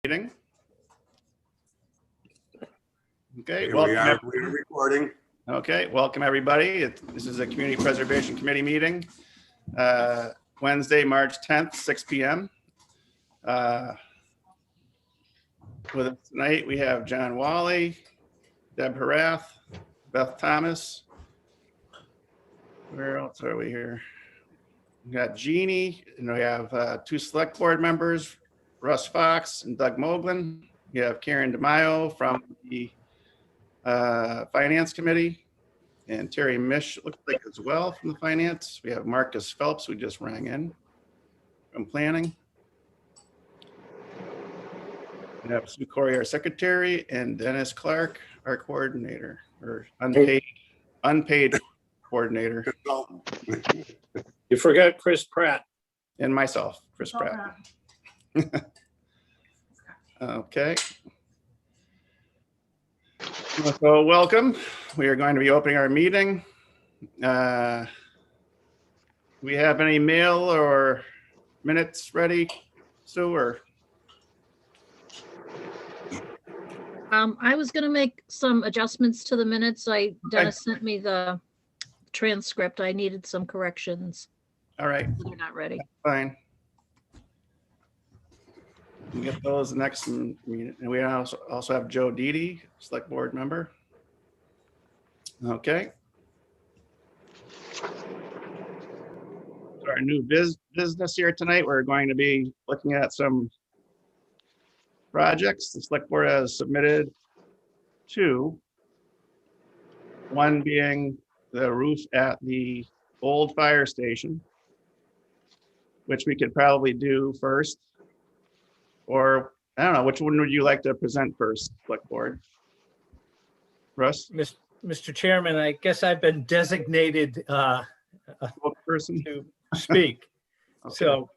Meeting. Okay, Here we are. We're recording. Okay, welcome everybody. This is a Community Preservation Committee meeting, Wednesday, March 10th, 6 p.m. With us tonight, we have John Wally, Deb Harath, Beth Thomas. Where else are we here? We got Jeannie, and we have two select board members, Russ Fox and Doug Moglen. We have Karen DeMaio from the Finance Committee, and Terry Mish looks like as well from the Finance. We have Marcus Phelps, who just rang in from Planning. We have Sue Corey, our Secretary, and Dennis Clark, our Coordinator, or unpaid Coordinator. You forgot Chris Pratt. And myself, Chris Pratt. Okay. So welcome. We are going to be opening our meeting. Do we have any mail or minutes ready, Sue? Or I was going to make some adjustments to the minutes. Dennis sent me the transcript. I needed some corrections. all right, They're not ready. fine. We'll get those next meeting. And we also have Joe Didi, select board member. Okay. So our new business here tonight, we're going to be looking at some projects the select board has submitted to. One being the roof at the old fire station, which we could probably do first. Or, I don't know, which one would you like to present first, select board? Russ? Mr. Chairman, I guess I've been designated Person? to speak. Okay. So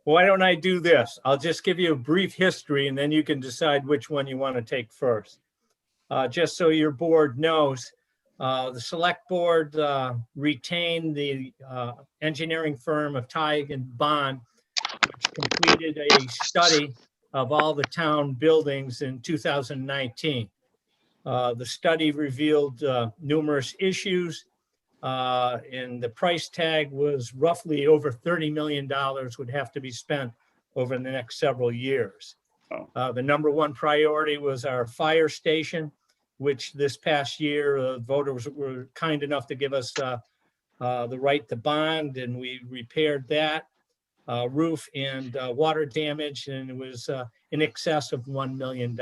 why don't I do this? I'll just give you a brief history and then you can decide which one you want to take first. Just so your board knows, the select board retained the engineering firm of Tighe and Bond, which completed a study of all the town buildings in 2019. The study revealed numerous issues, and the price tag was roughly over $30 million would have to be spent over the next several years. The number one priority was our fire station, which this past year voters were kind enough to give us the right to bond, and we repaired that. Roof and water damage, and it was in excess of $1 million.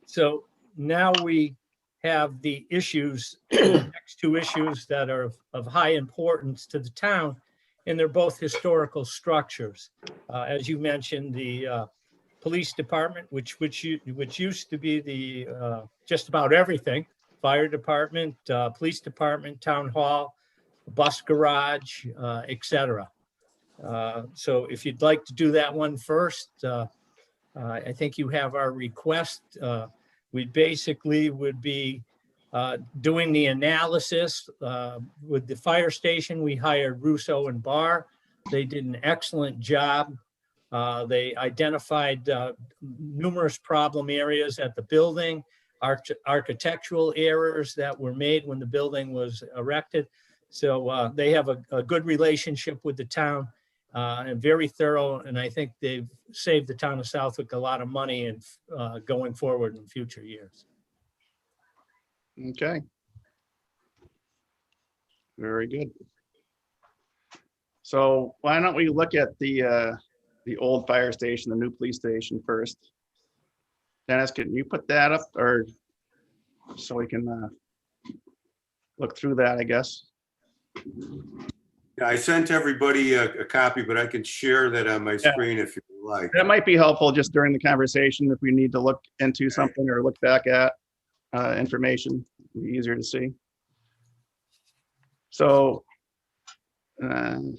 So now we have the issues, the next two issues that are of high importance to the town, and they're both historical structures. As you mentioned, the police department, which used to be the just about everything: fire department, police department, town hall, bus garage, etc. So if you'd like to do that one first, I think you have our request. We basically would be doing the analysis. With the fire station, we hired Russo and Barr. They did an excellent job. They identified numerous problem areas at the building, architectural errors that were made when the building was erected. So they have a good relationship with the town. And very thorough, and I think they've saved the town of Southwick a lot of money and going forward in future years. Okay. Very good. So why don't we look at the old fire station, the new police station first? Dennis, can you put that up, or so we can look through that, I guess? Yeah, I sent everybody a copy, but I can share that on my screen if you like. That might be helpful just during the conversation if we need to look into something or look back at information. It'd be easier to see. So, do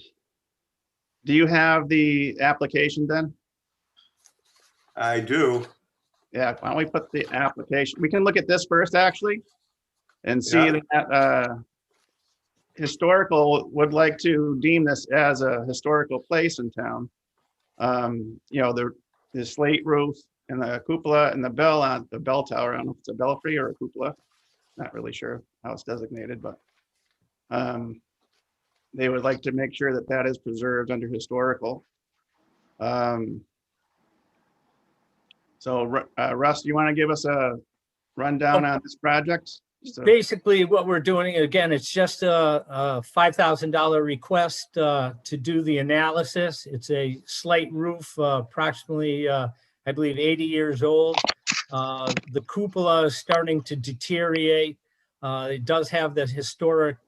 you have the application then? I do. Yeah, why don't we put the application? We can look at this first, actually, and see Yeah. that historical would like to deem this as a historical place in town. You know, the slate roof and the cupola and the bell on the bell tower. I don't know if it's a belfry or a cupola. Not really sure how it's designated, but they would like to make sure that that is preserved under historical. So Russ, do you want to give us a rundown on this project? Basically, what we're doing, again, it's just a $5,000 request to do the analysis. It's a slate roof, approximately, I believe, 80 years old. The cupola is starting to deteriorate. It does have the historic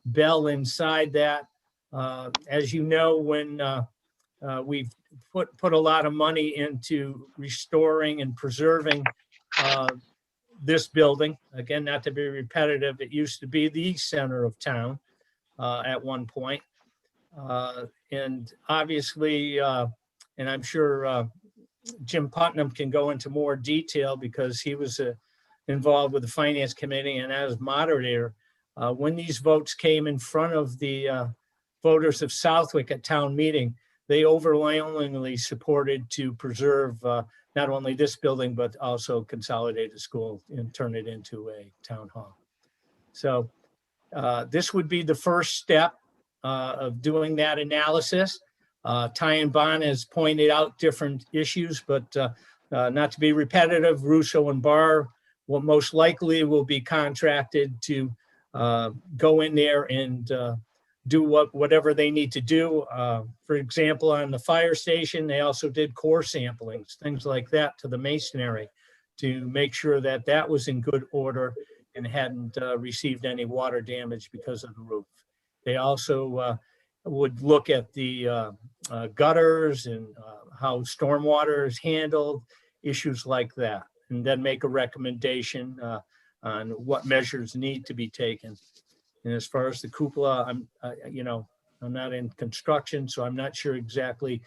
bell inside that. As you know, when we've put a lot of money into restoring and preserving this building. Again, not to be repetitive, it used to be the center of town at one point. And obviously, and I'm sure Jim Putnam can go into more detail because he was involved with the Finance Committee and as moderator. When these votes came in front of the voters of Southwick at town meeting, they overwhelmingly supported to preserve not only this building, but also consolidate the school and turn it into a town hall. So this would be the first step of doing that analysis. Ty and Bond has pointed out different issues, but not to be repetitive, Russo and Barr will most likely will be contracted to go in there and do whatever they need to do. For example, on the fire station, they also did core samplings, things like that to the masonry to make sure that that was in good order and hadn't received any water damage because of the roof. They also would look at the gutters and how stormwater is handled, issues like that, and then make a recommendation on what measures need to be taken. And as far as the cupola, I'm not in construction, so I'm not sure exactly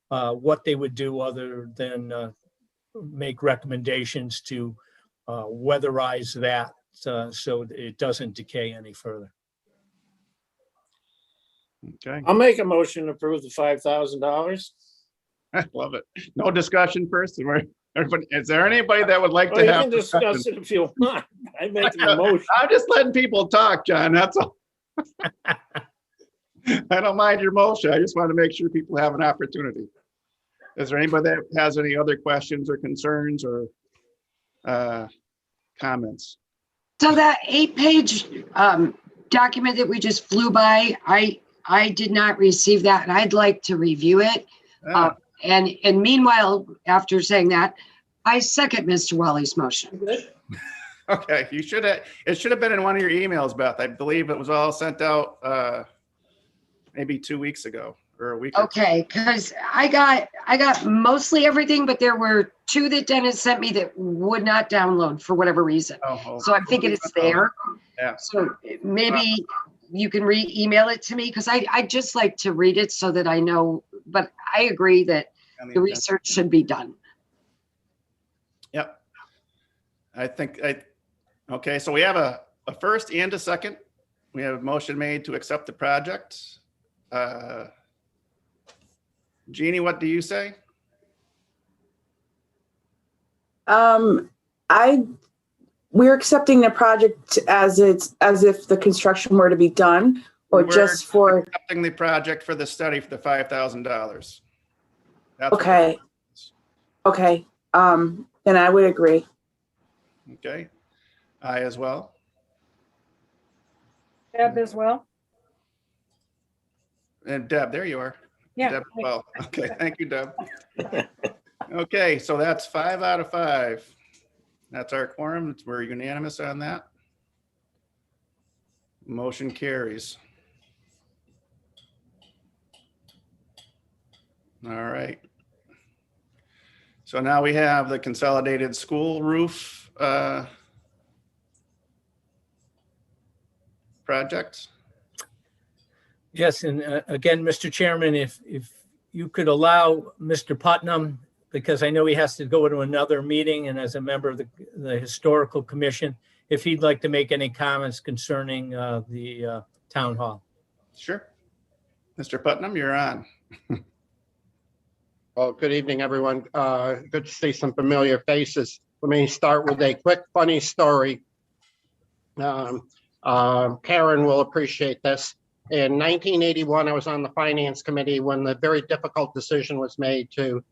what they would do other than make recommendations to weatherize that so it doesn't decay any further. Okay, I'll make a motion to approve the $5,000. I love it. No discussion first. Everybody, is there anybody that would like Oh, to you have can discuss discussion? it if you want. I'm making the motion. I'm just letting people talk, John. That's all. I don't mind your motion. I just want to make sure people have an opportunity. Is there anybody that has any other questions or concerns or comments? So that 8-page document that we just flew by, I did not receive that, and I'd like to review it. And meanwhile, after saying that, I second Mr. Wally's motion. Okay, it should have been in one of your emails, Beth. I believe it was all sent out maybe 2 weeks ago or a week. Okay, because I got mostly everything, but there were 2 that Dennis sent me that would not download for whatever reason. So I'm thinking it's there. Yeah. So maybe you can email it to me because I'd just like to read it so that I know, but I agree that the research should be done. Yep. Okay, so we have a first and a second. We have a motion made to accept the project. Jeannie, what do you say? We're accepting the project as if the construction were to be done, or just for accepting the project for the study for the $5,000. Okay. Okay. Then I would agree. Okay. I as well. Deb as well. And Deb, there you are. Yeah. Deb, well, okay. Thank you, Deb. Okay, so that's 5 out of 5. That's our quorum. We're unanimous on that. Motion carries. All right. So now we have the consolidated school roof project. Yes, and again, Mr. Chairman, if you could allow Mr. Putnam, because I know he has to go to another meeting and as a member of the Historical Commission, if he'd like to make any comments concerning the town hall. Sure. Mr. Putnam, you're on. Well, good evening, everyone. Good to see some familiar faces. Let me start with a quick, funny story. Karen will appreciate this. In 1981, I was on the finance committee when the very difficult decision was made to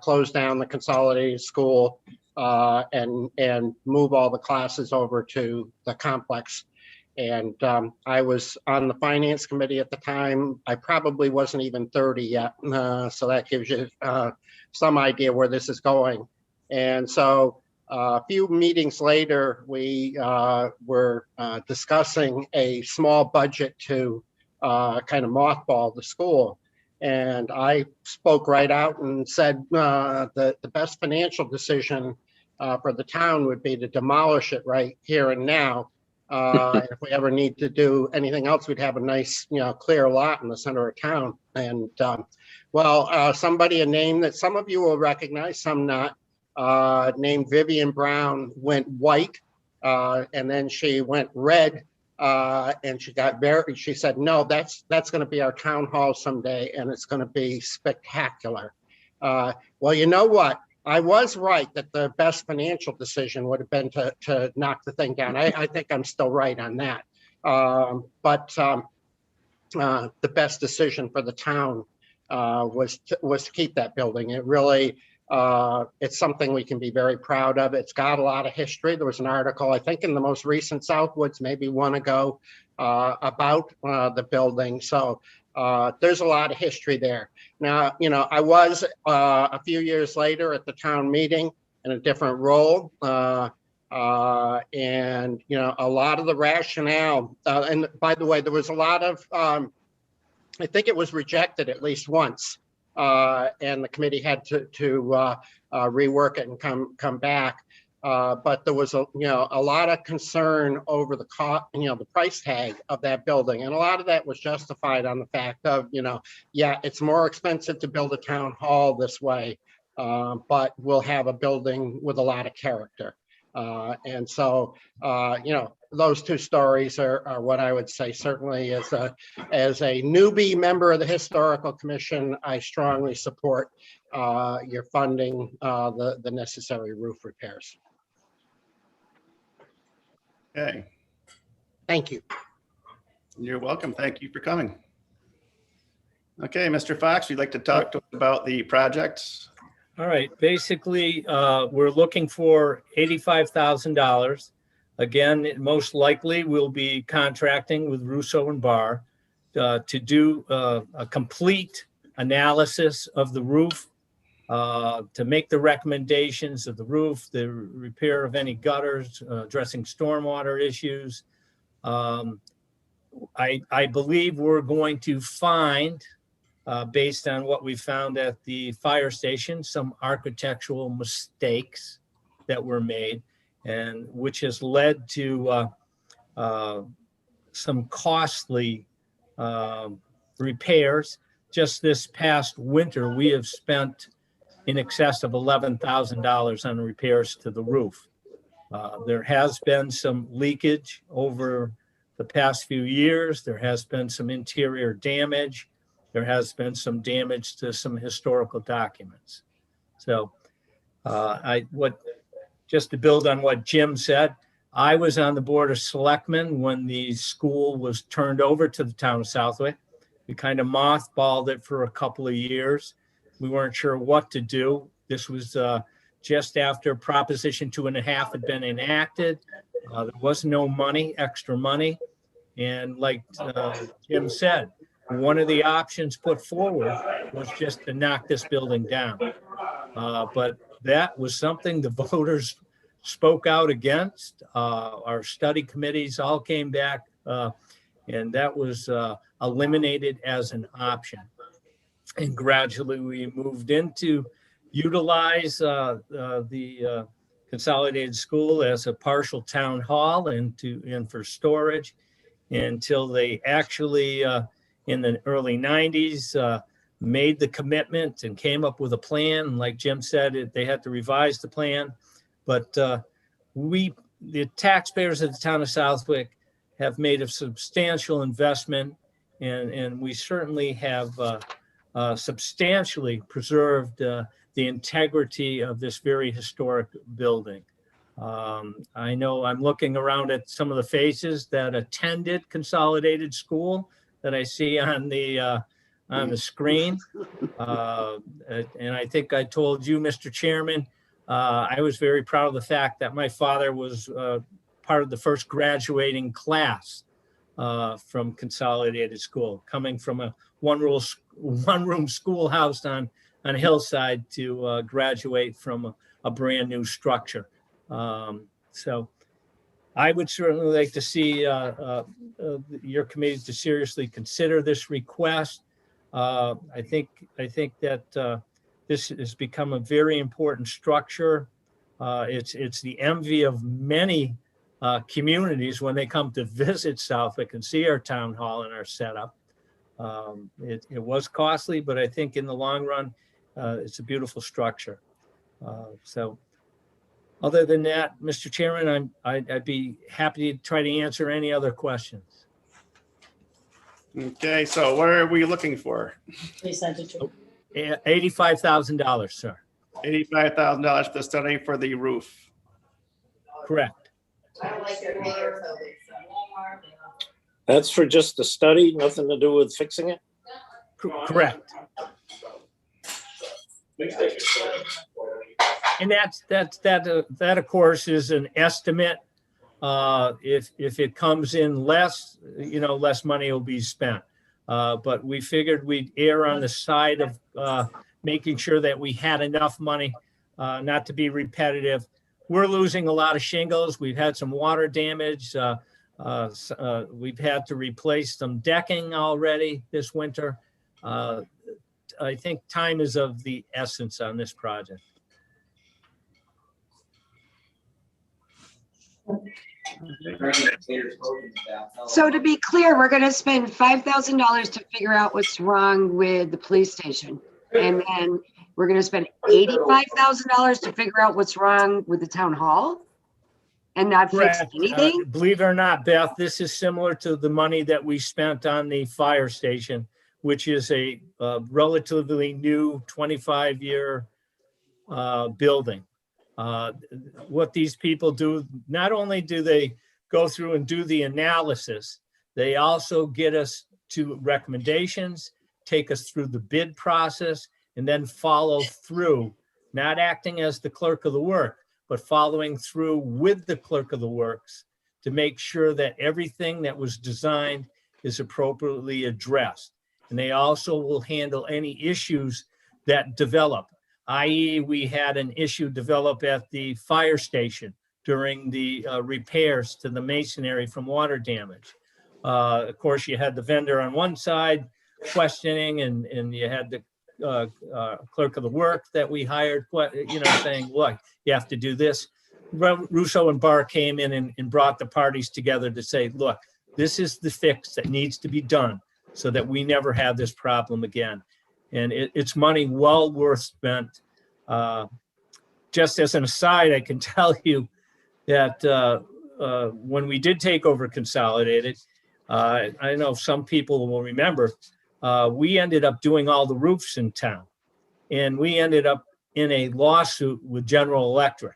close down the consolidated school and move all the classes over to the complex. And I was on the finance committee at the time. I probably wasn't even 30 yet. So that gives you some idea where this is going. And so a few meetings later, we were discussing a small budget to kind of mothball the school. And I spoke right out and said the best financial decision for the town would be to demolish it right here and now. If we ever need to do anything else, we'd have a nice, clear lot in the center of town. And somebody, a name that some of you will recognize, some not, named Vivian Brown, went white, and then she went red, and she said, no, that's going to be our town hall someday, and it's going to be spectacular. Well, you know what? I was right that the best financial decision would have been to knock the thing down. I think I'm still right on that. But the best decision for the town was to keep that building. It really, it's something we can be very proud of. It's got a lot of history. There was an article, I think in the most recent Southwoods, maybe one ago, about the building. So there's a lot of history there. Now, I was a few years later at the town meeting in a different role. And, a lot of the rationale, and by the way, there was a lot of, I think it was rejected at least once. And the committee had to rework it and come back. But there was a lot of concern over the cost, the price tag of that building. And a lot of that was justified on the fact of, it's more expensive to build a town hall this way, but we'll have a building with a lot of character. And so, those two stories are what I would say. Certainly as a newbie member of the Historical Commission, I strongly support your funding the necessary roof repairs. Okay, Thank you. you're welcome. Thank you for coming. Okay, Mr. Fox, you'd like to talk to us about the projects? All right, basically, we're looking for $85,000. Again, most likely we'll be contracting with Russo and Barr to do a complete analysis of the roof, to make the recommendations of the roof, the repair of any gutters, addressing stormwater issues. I believe we're going to find, based on what we found at the fire station, some architectural mistakes that were made, and which has led to some costly repairs. Just this past winter, we have spent in excess of $11,000 on repairs to the roof. There has been some leakage over the past few years. There has been some interior damage. There has been some damage to some historical documents. So just to build on what Jim said, I was on the Board of Selectmen when the school was turned over to the town of Southwick. We kind of mothballed it for a couple of years. We weren't sure what to do. This was just after Proposition 2.5 had been enacted. There was no money, extra money. And like Jim said, one of the options put forward was just to knock this building down. But that was something the voters spoke out against. Our study committees all came back, and that was eliminated as an option. And gradually we moved into utilize the consolidated school as a partial town hall and for storage until they actually in the early 90s made the commitment and came up with a plan. And like Jim said, they had to revise the plan. But the taxpayers of the town of Southwick have made a substantial investment, and we certainly have substantially preserved the integrity of this very historic building. I know I'm looking around at some of the faces that attended Consolidated School that I see on the screen. And I think I told you, Mr. Chairman, I was very proud of the fact that my father was part of the first graduating class from Consolidated School, coming from a one-room schoolhouse on Hillside to graduate from a brand new structure. So I would certainly like to see your committee to seriously consider this request. I think that this has become a very important structure. It's the envy of many communities when they come to visit Southwick and see our town hall and our setup. It was costly, but I think in the long run, it's a beautiful structure. So other than that, Mr. Chairman, I'd be happy to try to answer any other questions. Okay, so what are we looking for? $85,000, sir. $85,000 for the study for the roof. Correct. That's for just the study, nothing to do with fixing it? Correct. And that of course is an estimate. If it comes in less, less money will be spent. But we figured we'd err on the side of making sure that we had enough money, not to be repetitive. We're losing a lot of shingles. We've had some water damage. We've had to replace some decking already this winter. I think time is of the essence on this project. So to be clear, we're gonna spend $5,000 to figure out what's wrong with the police station. And then we're gonna spend $85,000 to figure out what's wrong with the town hall? And not fix Correct. anything? Believe it or not, Beth, this is similar to the money that we spent on the fire station, which is a relatively new 25-year building. What these people do, not only do they go through and do the analysis, they also get us to recommendations, take us through the bid process, and then follow through, not acting as the clerk of the work, but following through with the clerk of the works to make sure that everything that was designed is appropriately addressed. And they also will handle any issues that develop, i.e. we had an issue develop at the fire station during the repairs to the masonry from water damage. Of course, you had the vendor on one side questioning, and you had the clerk of the work that we hired, saying, look, you have to do this. Russo and Barr came in and brought the parties together to say, look, this is the fix that needs to be done so that we never have this problem again. And it's money well worth spent. Just as an aside, I can tell you that when we did take over Consolidated, I know some people will remember, we ended up doing all the roofs in town. And we ended up in a lawsuit with General Electric.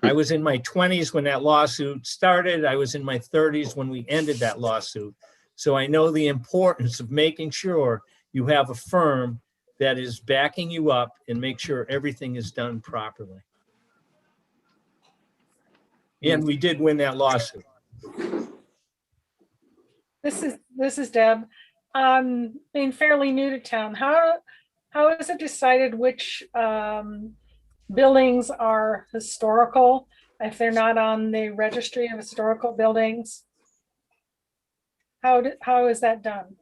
I was in my 20s when that lawsuit started. I was in my 30s when we ended that lawsuit. So I know the importance of making sure you have a firm that is backing you up and make sure everything is done properly. And we did win that lawsuit. This is Deb. Being fairly new to town, how is it decided which buildings are historical if they're not on the registry of historical buildings? How is that done?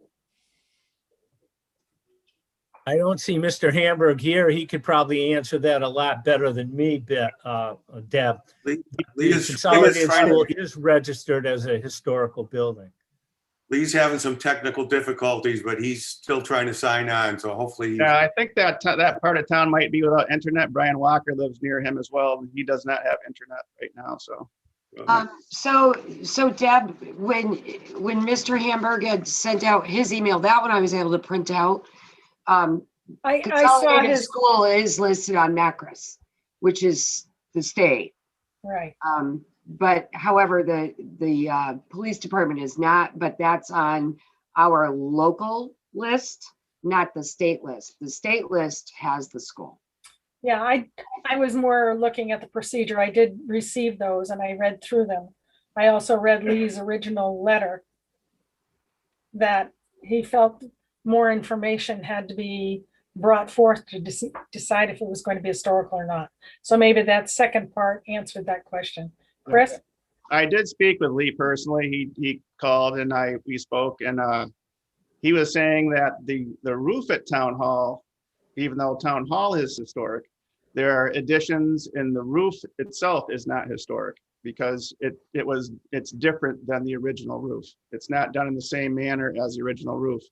I don't see Mr. Hamburg here. He could probably answer that a lot better than me, Deb. The Consolidated School is registered as a historical building. Lee's having some technical difficulties, but he's still trying to sign on, so hopefully. Yeah, I think that part of town might be without internet. Brian Walker lives near him as well. He does not have internet right now, so. So Deb, when Mr. Hamburg had sent out his email, that one I was able to print out. I I saw Consolidated his, School is listed on Macris, which is the state. right. But however, the police department is not, but that's on our local list, not the state list. The state list has the school. Yeah, I was more looking at the procedure. I did receive those and I read through them. I also read Lee's original letter that he felt more information had to be brought forth to decide if it was going to be historical or not. So maybe that second part answered that question. Chris? I did speak with Lee personally. He called and we spoke, and he was saying that the roof at Town Hall, even though Town Hall is historic, there are additions in the roof itself is not historic because it's different than the original roof. It's not done in the same manner as the original roof.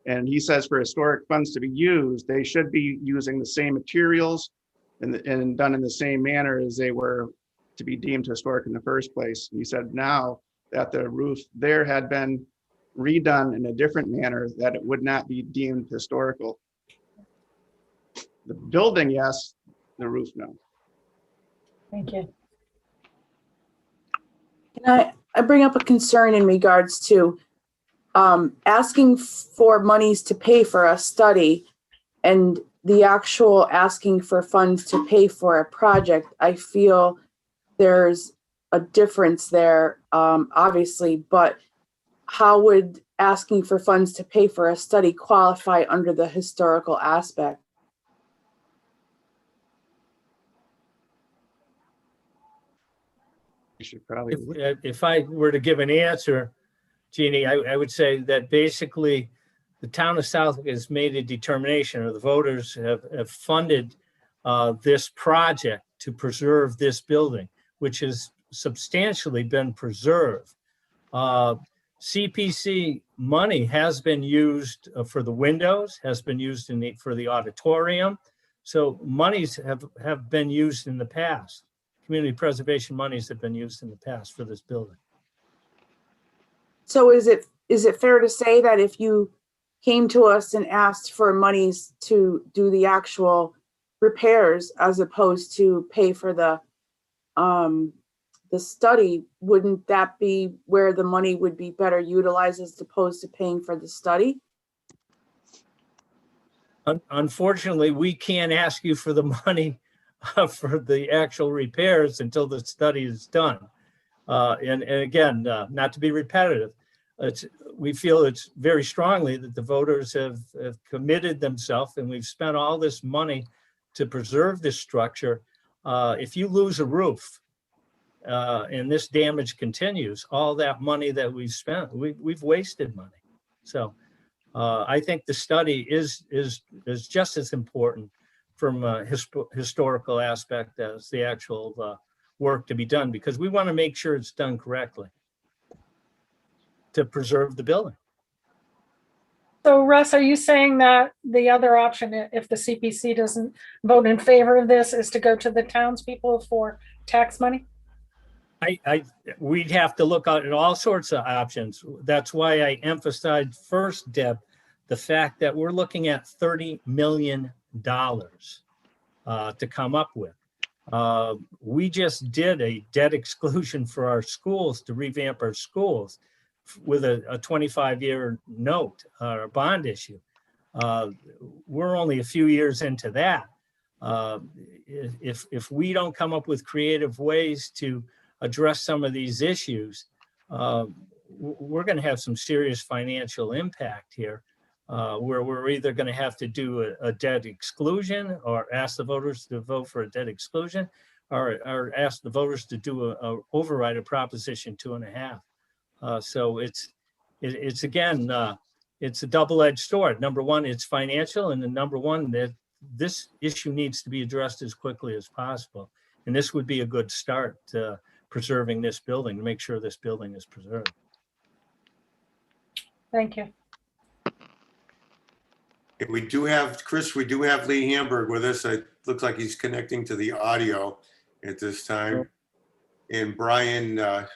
And he says for historic funds to be used, they should be using the same materials and done in the same manner as they were to be deemed historic in the first place. And he said now that the roof there had been redone in a different manner, that it would not be deemed historical. The building, yes, the roof, no. Thank you. Can I bring up a concern in regards to asking for monies to pay for a study and the actual asking for funds to pay for a project. I feel there's a difference there, obviously, but how would asking for funds to pay for a study qualify under the historical aspect? You should probably. If I were to give an answer, Jeannie, I would say that basically the town of Southwick has made a determination, or the voters have funded this project to preserve this building, which has substantially been preserved. CPC money has been used for the windows, has been used for the auditorium. So monies have been used in the past. Community preservation monies have been used in the past for this building. So is it fair to say that if you came to us and asked for monies to do the actual repairs as opposed to pay for the study, wouldn't that be where the money would be better utilized as opposed to paying for the study? Unfortunately, we can't ask you for the money for the actual repairs until the study is done. And again, not to be repetitive, we feel it's very strongly that the voters have committed themselves, and we've spent all this money to preserve this structure. If you lose a roof and this damage continues, all that money that we've spent, we've wasted money. So I think the study is just as important from a historical aspect as the actual work to be done, because we want to make sure it's done correctly to preserve the building. So Russ, are you saying that the other option, if the CPC doesn't vote in favor of this, is to go to the townspeople for tax money? We'd have to look at all sorts of options. That's why I emphasized first, Deb, the fact that we're looking at $30 million to come up with. We just did a debt exclusion for our schools to revamp our schools with a 25-year note or bond issue. We're only a few years into that. If we don't come up with creative ways to address some of these issues, we're going to have some serious financial impact here, where we're either going to have to do a debt exclusion or ask the voters to vote for a debt exclusion, or ask the voters to do a override of Proposition 2.5. So it's again, it's a double-edged sword. Number one, it's financial, and then number one, that this issue needs to be addressed as quickly as possible. And this would be a good start to preserving this building, to make sure this building is preserved. Thank you. We do have, Chris, we do have Lee Hamburg with us. It looks like he's connecting to the audio at this time. And Brian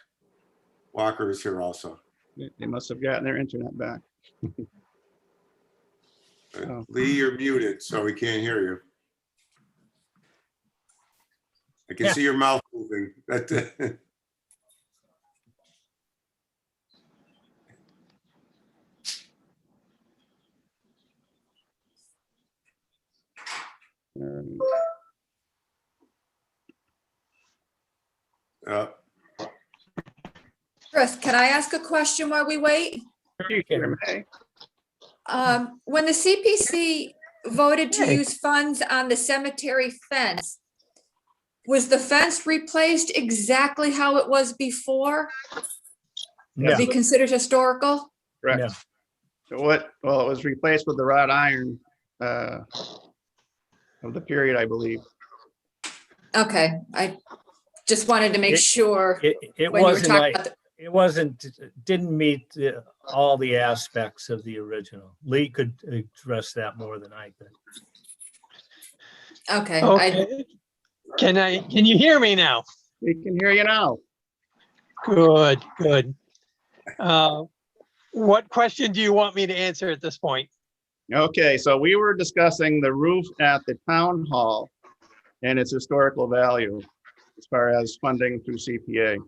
Walker is here also. They must have gotten their internet back. Oh. Lee, you're muted, so we can't hear you. I can Yeah. see your mouth moving. Uh, Chris, can I ask a question while we wait? You Karen. may. When the CPC voted to Hey. use funds on the cemetery fence, was the fence replaced exactly how it was before? No, Be considered historical? Correct. no. So what, well, it was replaced with the wrought iron of the period, I believe. Okay, I just wanted to make It- sure It when you were wasn't talking like, about the, it wasn't, didn't meet all the aspects of the original. Lee could address that more than I could. okay, Okay. Can you hear me now? We can hear you now. Good, good. What question do you want me to answer at this point? Okay, so we were discussing the roof at the town hall and its historical value as far as funding through CPA.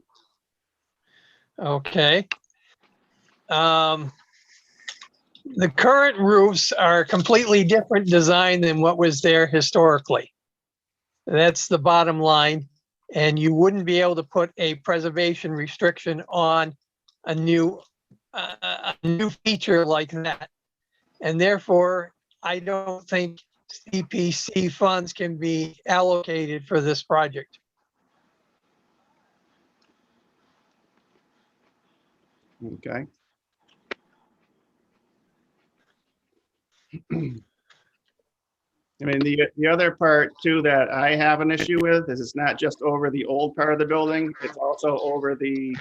Okay. The current roofs are a completely different design than what was there historically. That's the bottom line. And you wouldn't be able to put a preservation restriction on a new feature like that. And therefore, I don't think CPC funds can be allocated for this project. Okay. I mean, the other part too that I have an issue with is it's not just over the old part of the building, it's also over the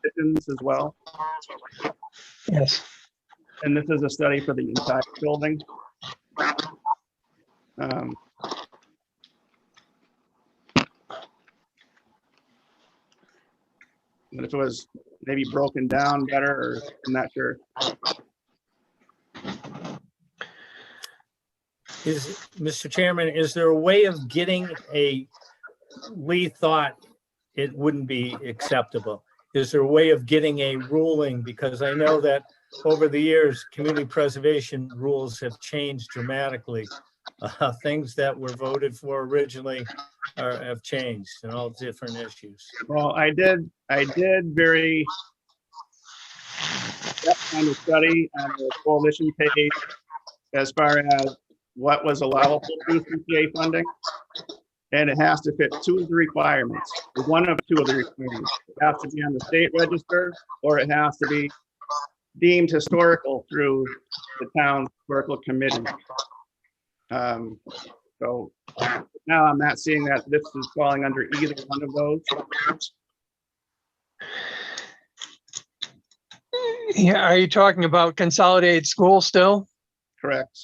kitchens as well. Yes. And this is a study for the entire building. But if it was maybe broken down better, or I'm not sure. Mr. Chairman, is there a way of getting Lee thought it wouldn't be acceptable? Is there a way of getting a ruling? Because I know that over the years, community preservation rules have changed dramatically. Things that were voted for originally have changed and all different issues. Well, I did very depth kind of study on the coalition page as far as what was allowable through CPA funding. And it has to fit two of the requirements, one of two of the requirements. It has to be on the state register, or it has to be deemed historical through the town historical committee. So now I'm not seeing that this is falling under either one of those. Yeah, are you talking about consolidated school still? Correct.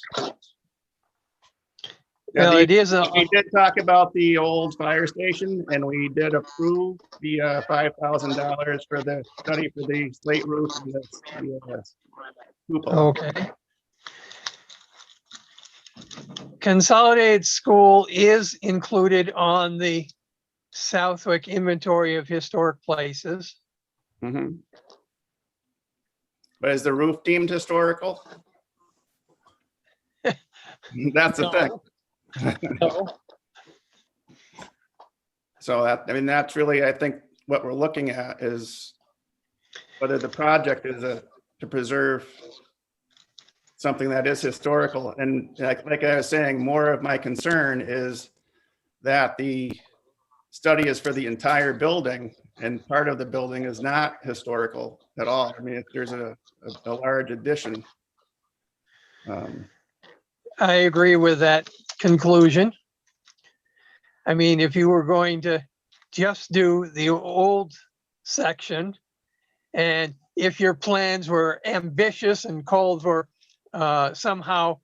Well, it is a, We did talk about the old fire station, and we did approve the $5,000 for the study for the slate roof and the cupola. okay. Consolidated school is included on the Southwick inventory of historic places. Mhm. But is the roof deemed historical? That's the thing. No. So that, I mean, that's really, I think, what we're looking at is whether the project is to preserve something that is historical. And like I was saying, more of my concern is that the study is for the entire building, and part of the building is not historical at all. I mean, if there's a large addition. I agree with that conclusion. I mean, if you were going to just do the old section, and if your plans were ambitious and called for somehow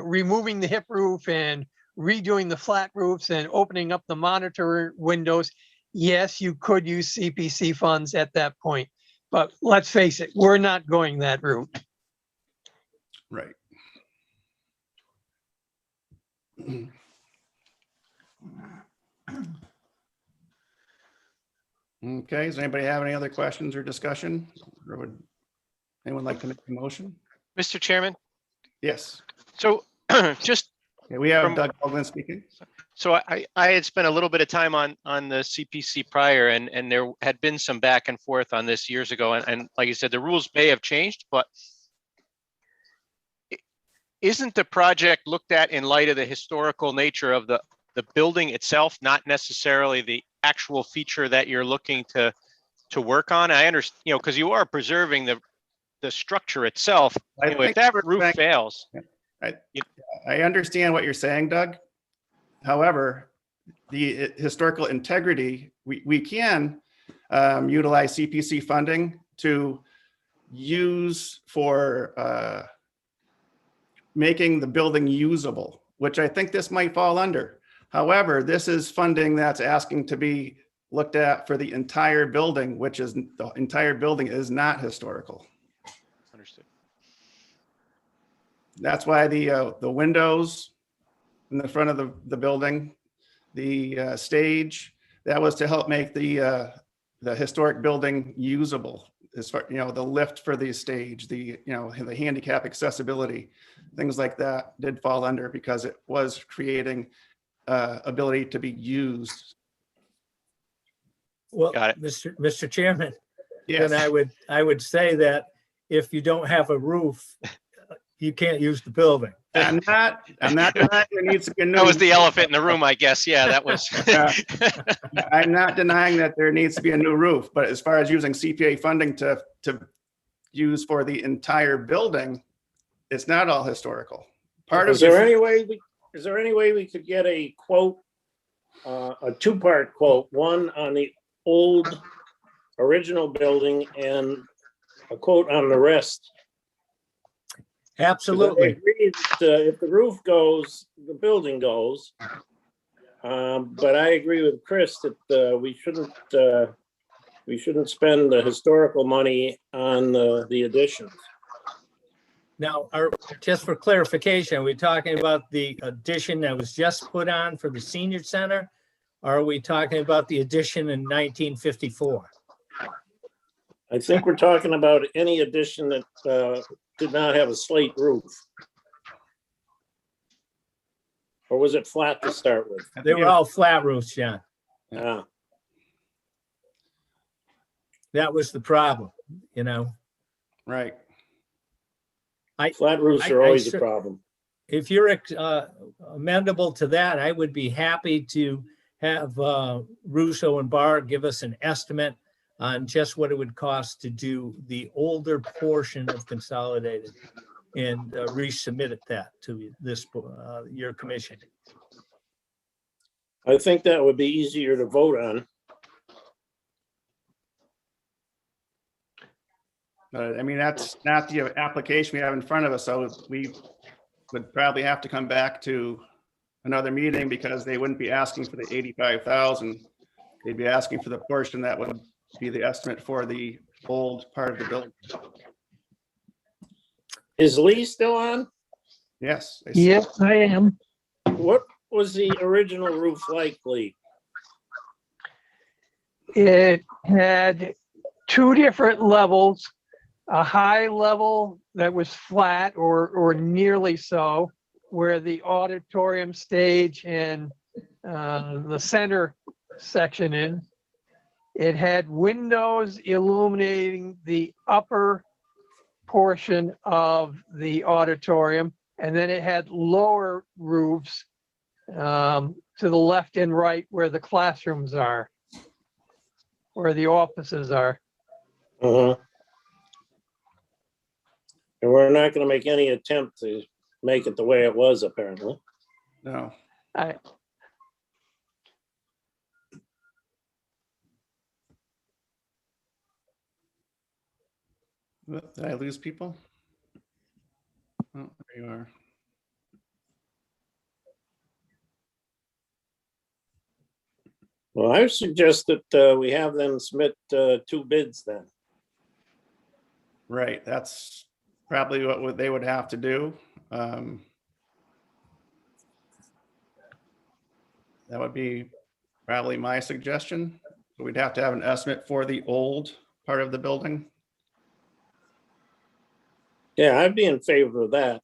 removing the hip roof and redoing the flat roofs and opening up the monitor windows, yes, you could use CPC funds at that point. But let's face it, we're not going that route. Right. Okay, does anybody have any other questions or discussion? Or would anyone like to make a motion? Mr. Chairman, Yes. so just, Okay, we have From- Doug Moglen speaking. so I had spent a little bit of time on the CPC prior, and there had been some back and forth on this years ago. And like you said, the rules may have changed, but isn't the project looked at in light of the historical nature of the building itself, not necessarily the actual feature that you're looking to work on? I understand, because you are preserving the structure itself. I If think that we're roof saying- fails, I understand what you're saying, Doug. However, the historical integrity, we can utilize CPC funding to use for making the building usable, which I think this might fall under. However, this is funding that's asking to be looked at for the entire building, which is the entire building is not historical. understood. That's why the windows in the front of the building, the stage, that was to help make the historic building usable. As far, the lift for the stage, the handicap accessibility, things like that did fall under because it was creating ability to be used. Well, Got it. Mr. Chairman, Yes. then I would say that if you don't have a roof, you can't use the building. I'm not denying there needs to be a new. That was the elephant in the room, I guess. Yeah, that was. I'm not denying that there needs to be a new roof, but as far as using CPA funding to use for the entire building, it's not all historical. Part of Is there any way we could get a quote, a two-part quote, one on the old original building and a quote on the rest? 'Cause I Absolutely. agree that, if the roof goes, the building goes. But I agree with Chris that we shouldn't spend the historical money on the additions. Now, just for clarification, are we talking about the addition that was just put on for the senior center? Or are we talking about the addition in 1954? I think we're talking about any addition that did not have a slate roof. Or was it flat to start with? They were all flat roofs, John. Ah, That was the problem, Right. flat roofs are I always a cer- problem. If you're amenable to that, I would be happy to have Russo and Barr give us an estimate on just what it would cost to do the older portion of Consolidated and resubmit that to this, your commission. I think that would be easier to vote on. I mean, that's not the application we have in front of us, so we would probably have to come back to another meeting because they wouldn't be asking for the 85,000. They'd be asking for the portion that would be the estimate for the old part of the building. Is Lee still on? Yes. I see. Yes, I am. What was the original roof like, Lee? It had two different levels, a high level that was flat or nearly so, where the auditorium stage and the center section is. It had windows illuminating the upper portion of the auditorium, and then it had lower roofs to the left and right where the classrooms are, where the offices are. Uh-huh. And we're not gonna make any attempt to make it the way it was, apparently. No. I, Did I lose people? Oh, there you are. Well, I suggest that we have them submit two bids then. Right, that's probably what they would have to do. That would be probably my suggestion. We'd have to have an estimate for the old part of the building. Yeah, I'd be in favor of that.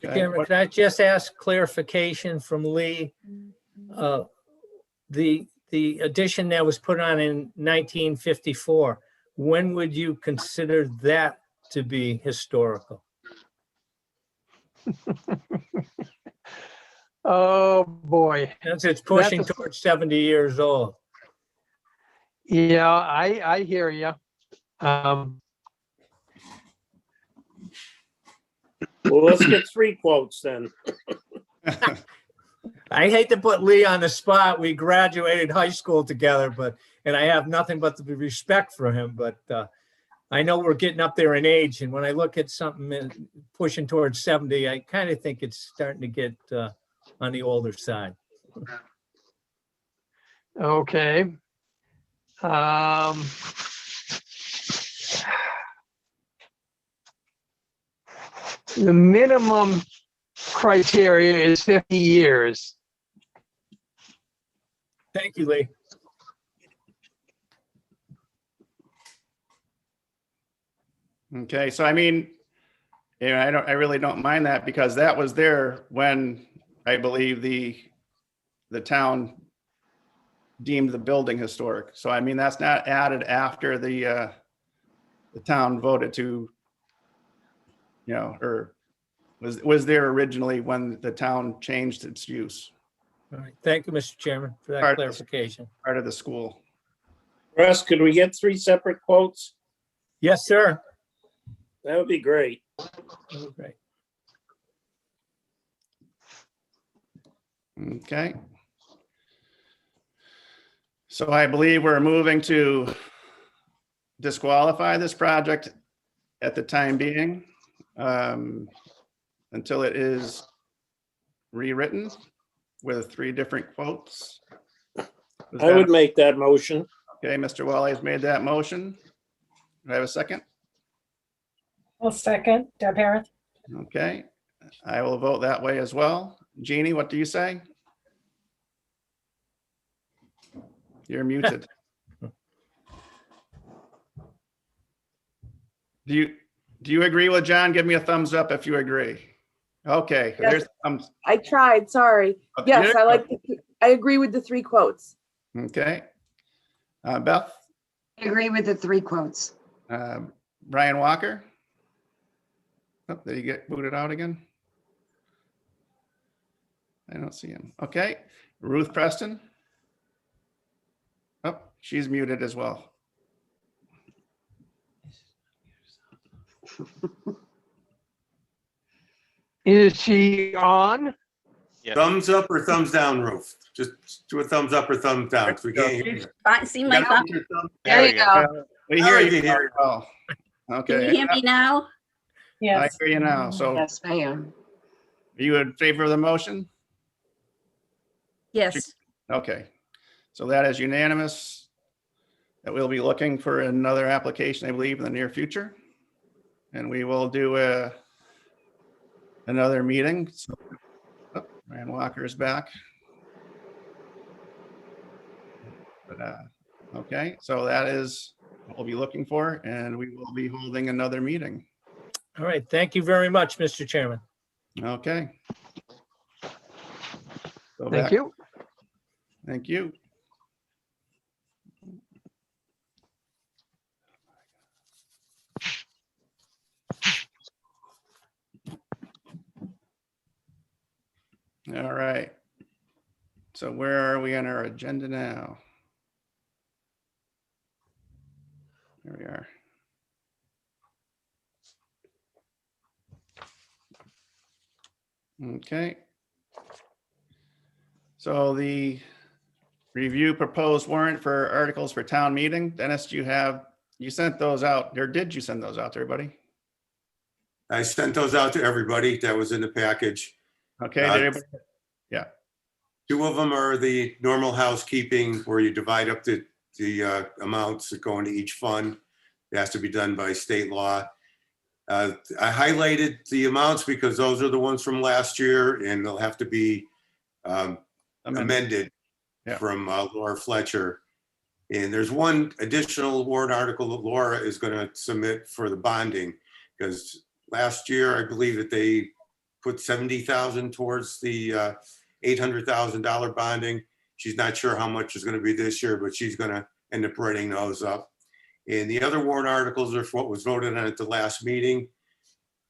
Okay. Chairman, can I just ask clarification from Lee? The addition that was put on in 1954, when would you consider that to be historical? Oh, boy. Since it's pushing That's a- towards 70 years old. Yeah, I hear you. Well, let's get 3 quotes then. I hate to put Lee on the spot. We graduated high school together, and I have nothing but the respect for him, but I know we're getting up there in age, and when I look at something pushing towards 70, I kind of think it's starting to get on the older side. Okay. The minimum criteria is 50 years. Thank you, Lee. Okay, so I mean, I really don't mind that because that was there when I believe the town deemed the building historic. So I mean, that's not added after the town voted to, or was there originally when the town changed its use, All right. Thank you, Mr. Chairman, for that Part- clarification. part of the school. Russ, could we get 3 separate quotes? Yes, sir. That would be great. Great. Okay. So I believe we're moving to disqualify this project at the time being, until it is rewritten with 3 different quotes. I would make that motion. Okay, Mr. Wally has made that motion. Do I have a second? I'll second. Deb Harris. Okay, I will vote that way as well. Jeannie, what do you say? You're muted. Do you agree with John? Give me a thumbs up if you agree. Okay, Yes. there's thumbs. I tried, sorry. Yes, I agree with the 3 quotes. Okay. Beth, I agree with the 3 quotes. Brian Walker. Oh, did he get booted out again? I don't see him. Okay. Ruth Preston. Oh, she's muted as well. Is she on? Yes. Thumbs up or thumbs down, Ruth? Just do a thumbs up or thumbs down, 'cause we can't hear you. See my thumb? There you go. We hear Now you. you hear you. Oh, Can okay. you hear me now? I Yes. hear you now. So are Yes, I am. you in favor of the motion? Yes. Okay. So that is unanimous. That we'll be looking for another application, I believe, in the near future. And we will do another meeting. So, oh, Ryan Walker is back. But, okay, so that is what we'll be looking for, and we will be holding another meeting. All right. Thank you very much, Mr. Chairman. Okay. Go Thank back. you. Thank you. All right. So where are we on our agenda now? There we are. Okay. So the review proposed warrant for articles for town meeting. Dennis, you sent those out, or did you send those out to everybody? I sent those out to everybody. That was in the package. Okay, did everybody- 2 of them are the normal housekeeping where you divide up the amounts that go into each fund. It has to be done by state law. I highlighted the amounts because those are the ones from last year and they'll have to be amended Yeah. from Laura Fletcher. And there's one additional warrant article that Laura is going to submit for the bonding, because last year I believe that they put 70,000 towards the $800,000 bonding. She's not sure how much is going to be this year, but she's going to end up writing those up. And the other warrant articles are what was voted on at the last meeting.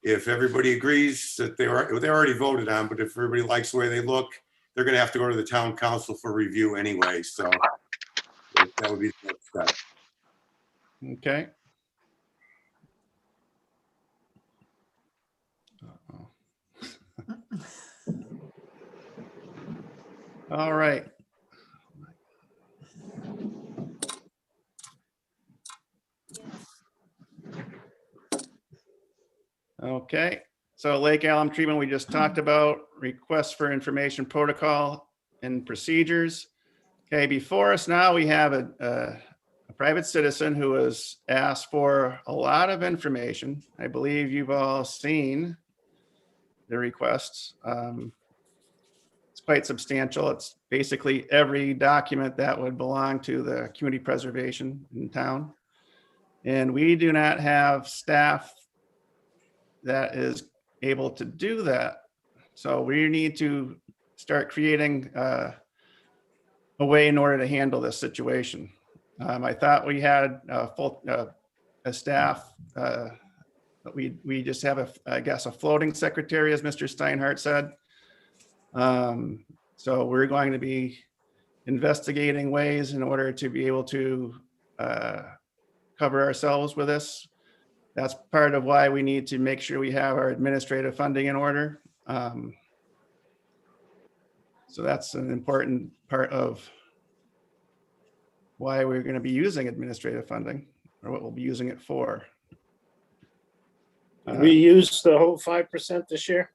If everybody agrees that they already voted on, but if everybody likes the way they look, they're going to have to go to the town council for review anyway. So that would be the next step. Okay. All right. Okay, so Lake Alum treatment, we just talked about, requests for information protocol and procedures. Okay, before us now, we have a private citizen who has asked for a lot of information. I believe you've all seen the requests. It's quite substantial. It's basically every document that would belong to the community preservation in town. And we do not have staff that is able to do that. So we need to start creating a way in order to handle this situation. I thought we had a staff, but we just have I guess a floating secretary, as Mr. Steinhardt said. So we're going to be investigating ways in order to be able to cover ourselves with this. That's part of why we need to make sure we have our administrative funding in order. So that's an important part of why we're going to be using administrative funding, or what we'll be using it for. Did we use the whole 5% this year?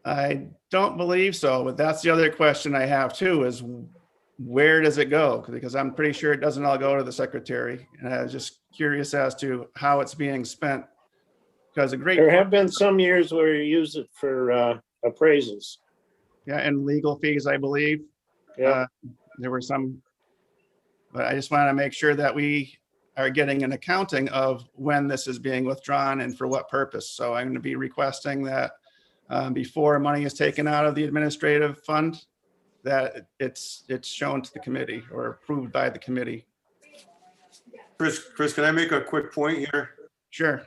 I don't believe so, but that's the other question I have too, is where does it go? Because I'm pretty sure it doesn't all go to the secretary. And I was just curious as to how it's being spent. Because There have been some years where you use it for appraisals. Yeah, and legal fees, I believe. Yeah. There were some, but I just want to make sure that we are getting an accounting of when this is being withdrawn and for what purpose. So I'm going to be requesting that before money is taken out of the administrative fund, that it's shown to the committee or approved by the committee. Chris, can I make a quick point here? Sure.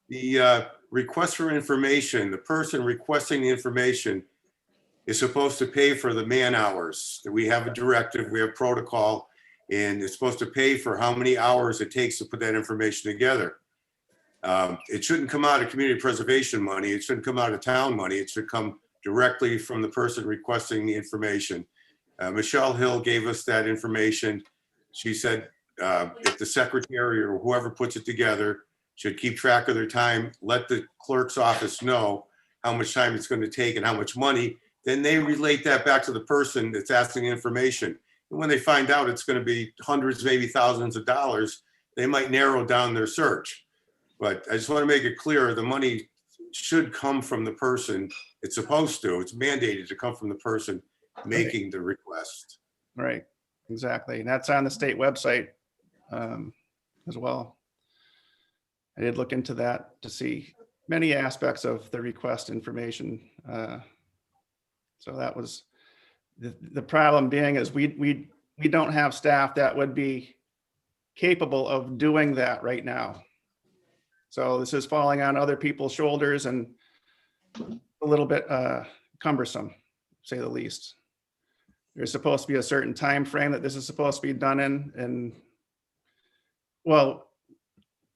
The request for information, the person requesting the information is supposed to pay for the man hours. We have a directive, we have protocol, and it's supposed to pay for how many hours it takes to put that information together. It shouldn't come out of community preservation money. It shouldn't come out of town money. It should come directly from the person requesting the information. Michelle Hill gave us that information. She said if the secretary or whoever puts it together should keep track of their time, let the clerk's office know how much time it's going to take and how much money, then they relate that back to the person that's asking the information. And when they find out it's going to be hundreds, maybe thousands of dollars, they might narrow down their search. But I just want to make it clear, the money should come from the person. It's supposed to, it's mandated to come from the person making the request. Right, exactly. And that's on the state website as well. I did look into that to see many aspects of the request information. So that was the problem being is we don't have staff that would be capable of doing that right now. So this is falling on other people's shoulders and a little bit cumbersome, to say the least. There's supposed to be a certain time frame that this is supposed to be done in, and well,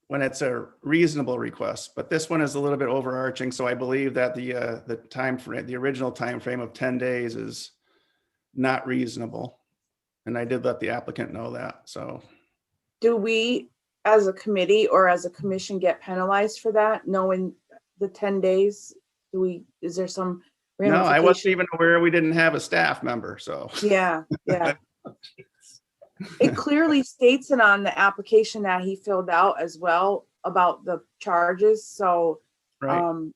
when it's a reasonable request, but this one is a little bit overarching. So I believe that the time frame, the original time frame of 10 days is not reasonable. And I did let the applicant know that. So Do we, as a committee or as a commission, get penalized for that, knowing the 10 days? Is there some no, I wasn't ramification? even aware we didn't have a staff member. So Yeah. It clearly states it on the application that he filled out as well. about the charges, so Right.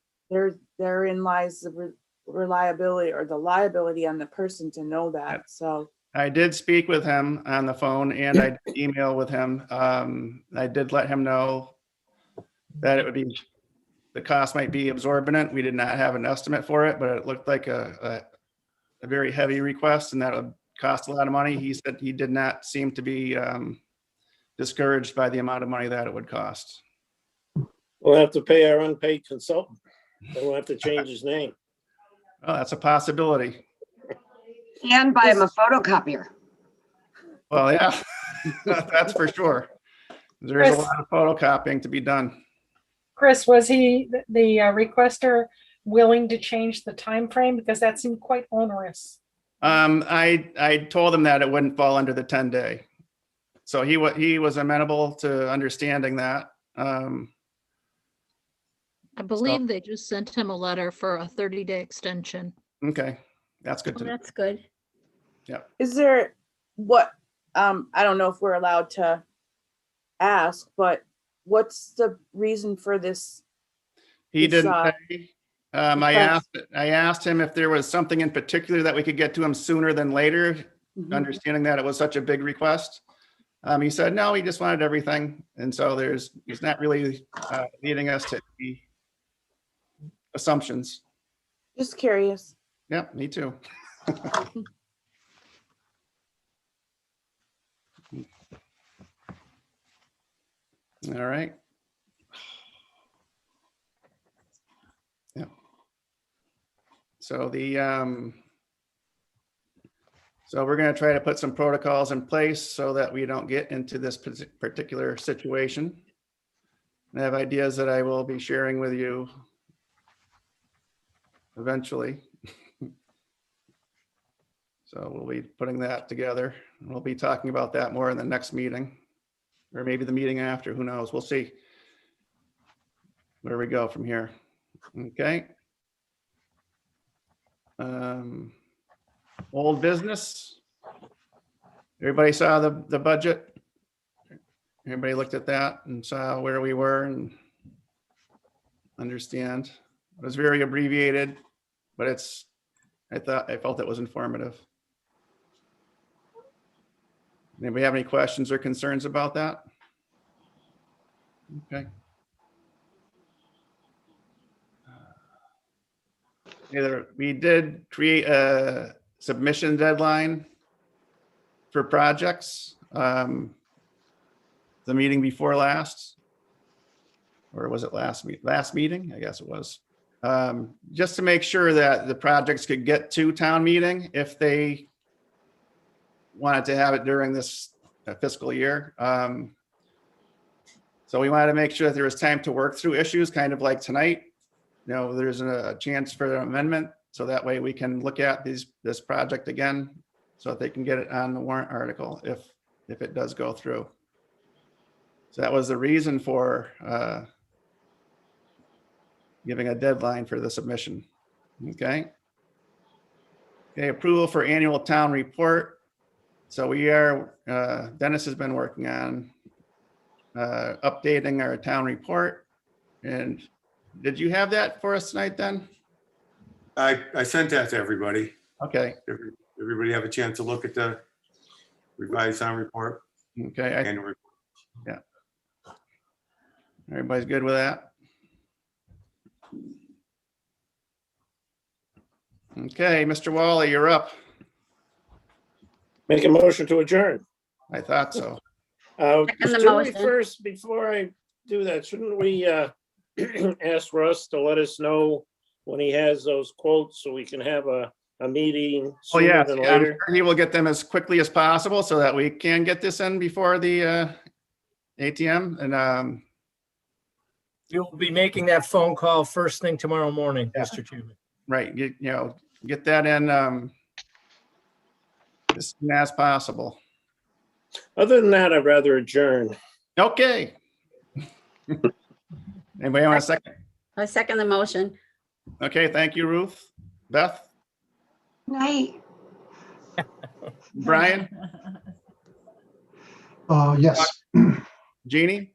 therein lies the reliability or the liability on the person to know that, so. I did speak with him on the phone and I did email with him. I did let him know that it would be, the cost might be exorbitant. We did not have an estimate for it, but it looked like a very heavy request and that would cost a lot of money. He said he did not seem to be discouraged by the amount of money that it would cost. We'll have to pay our unpaid consultant. Then we'll have to change his name. Oh, that's a possibility. And buy him a photocopier. Well, yeah, that's for sure. There's a Chris? lot of photocopying to be done. Chris, was he, the requester, willing to change the time frame? Because that seemed quite onerous. I told him that it wouldn't fall under the 10-day. So he was amenable to understanding that. I believe they just sent him a letter for a 30-day extension. Okay, that's good Well, to know. that's good. Is there what, I don't know if we're allowed to ask, but what's the reason for this? He It's, didn't say. request. I asked him if there was something in particular that we could get to him sooner than later, Mhm. understanding that it was such a big request. He said, no, he just wanted everything. And so he's not really leading us to any assumptions. Just curious. Yep, me too. All right. Yeah. So so we're going to try to put some protocols in place so that we don't get into this particular situation. I have ideas that I will be sharing with you eventually. So we'll be putting that together. We'll be talking about that more in the next meeting, or maybe the meeting after, who knows? We'll see where we go from here. Okay. Old business. Everybody saw the budget? Everybody looked at that and saw where we were and understand. It was very abbreviated, but I felt it was informative. Anybody have any questions or concerns about that? Okay. We did create a submission deadline for projects. The meeting before last, or was it last meeting? I guess it was. Just to make sure that the projects could get to town meeting if they wanted to have it during this fiscal year. So we wanted to make sure that there was time to work through issues, kind of like tonight. You know, there's a chance for an amendment, so that way we can look at this project again, so that they can get it on the warrant article if it does go through. So that was the reason for giving a deadline for the submission. Okay. Okay, approval for annual town report. So we are, Dennis has been working on updating our town report. And did you have that for us tonight then? I sent that to everybody. Okay. Everybody have a chance to look at the revised town report? Okay. Annual report. Yeah. Everybody's good with that? Okay, Mr. Wally, you're up. Make a motion to adjourn. I thought so. Second the Shouldn't we motion. first, before I do that, shouldn't we ask Russ to let us know when he has those quotes so we can have a meeting Oh, sooner yeah, than I'm later? sure he will get them as quickly as possible so that we can get this in before the ATM. And You'll be making that phone call first thing tomorrow morning, Yeah. Mr. Chairman. right, get that in as soon as possible. Other than that, I'd rather adjourn. Okay. Anybody want a second? I second the motion. Okay, thank you, Ruth. Beth, Night. Brian, Yes. Jeannie,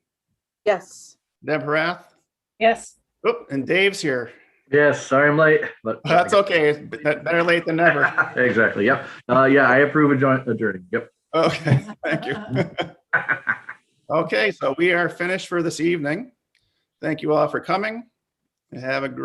Yes. Deb Harath. Yes. Oh, and Dave's here. Yes, sorry I'm late, but That's okay. Better late than never. exactly. Yep. Yeah, I approve adjourning. Yep. Okay, thank you. Okay, so we are finished for this evening. Thank you all for coming. Have a great